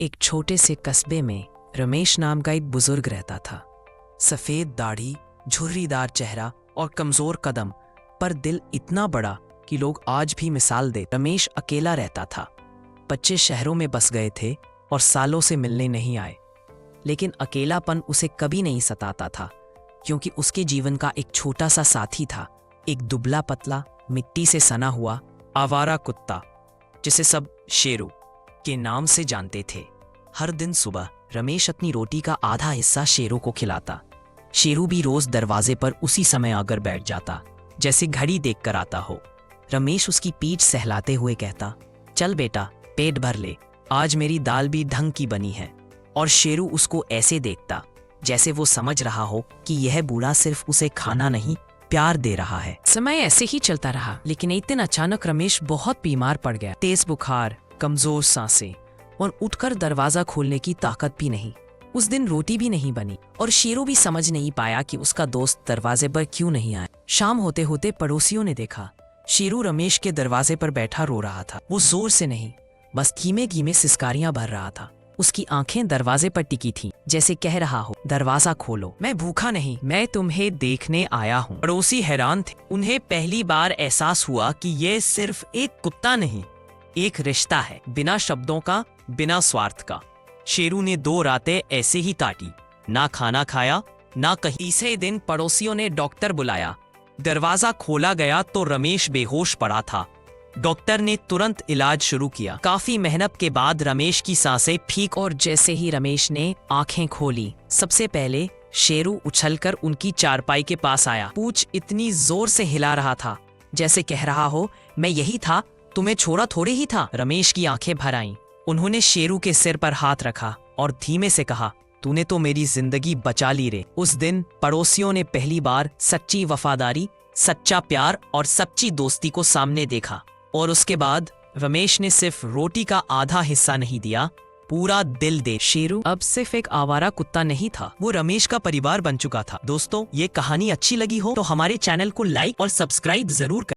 एक छोटे से कस्बे में रमेश नाम का एक बुजुर्ग रहता था। सफेद दाढ़ी, झुर्रीदार चेहरा और कमजोर कदम, पर दिल इतना बड़ा कि लोग आज भी मिसाल दे। रमेश अकेला रहता था। बच्चे शहरों में बस गए थे और सालों से मिलने नहीं आए, लेकिन अकेलापन उसे कभी नहीं सताता था, क्योंकि उसके जीवन का एक छोटा सा साथी था, एक दुबला पतला, मिट्टी से सना हुआ आवारा कुत्ता, जिसे सब शेरू के नाम से जानते थे। हर दिन सुबह रमेश अपनी रोटी का आधा हिस्सा शेरू को खिलाता। शेरू भी रोज दरवाजे पर उसी समय आकर बैठ जाता, जैसे घड़ी देखकर आता हो। रमेश उसकी पीठ सहलाते हुए कहता, चल बेटा, पेट भर ले, आज मेरी दाल भी ढंग की बनी है। और शेरू उसको ऐसे देखता जैसे वो समझ रहा हो कि यह बूढ़ा सिर्फ उसे खाना नहीं, प्यार दे रहा है। समय ऐसे ही चलता रहा, लेकिन एक दिन अचानक रमेश बहुत बीमार पड़ गया। तेज बुखार, कमजोर सांसें और उठकर दरवाजा खोलने की ताकत भी नहीं। उस दिन रोटी भी नहीं बनी और शेरू भी समझ नहीं पाया कि उसका दोस्त दरवाजे पर क्यों नहीं आया। शाम होते होते पड़ोसियों ने देखा शेरू रमेश के दरवाजे पर बैठा रो रहा था। वो जोर से नहीं, बस धीमे धीमे सिसकारियां भर रहा था। उसकी आंखें दरवाजे पर टिकी थीं, जैसे कह रहा हो, दरवाजा खोलो, मैं भूखा नहीं, मैं तुम्हें देखने आया हूँ। पड़ोसी हैरान थे। उन्हें पहली बार एहसास हुआ कि यह सिर्फ एक कुत्ता नहीं, एक रिश्ता है, बिना शब्दों का, बिना स्वार्थ का। शेरू ने 2 रातें ऐसे ही काटी, ना खाना खाया, ना कहीं। तीसरे दिन पड़ोसियों ने डॉक्टर बुलाया। दरवाजा खोला गया तो रमेश बेहोश पड़ा था। डॉक्टर ने तुरंत इलाज शुरू किया। काफी मेहनत के बाद रमेश की सांसें ठीक, और जैसे ही रमेश ने आंखें खोली, सबसे पहले शेरू उछलकर उनकी चारपाई के पास आया। पूंछ इतनी जोर से हिला रहा था जैसे कह रहा हो, मैं यही था, तुम्हें छोड़ा थोड़े ही था। रमेश की आंखें भर आईं। उन्होंने शेरू के सिर पर हाथ रखा और धीमे से कहा, तूने तो मेरी जिंदगी बचा ली रे। उस दिन पड़ोसियों ने पहली बार सच्ची वफादारी, सच्चा प्यार और सच्ची दोस्ती को सामने देखा। और उसके बाद रमेश ने सिर्फ रोटी का आधा हिस्सा नहीं दिया, पूरा दिल दे। शेरू अब सिर्फ एक आवारा कुत्ता नहीं था, वो रमेश का परिवार बन चुका था। दोस्तों, ये कहानी अच्छी लगी हो तो हमारे चैनल को लाइक और सब्सक्राइब जरूर करें।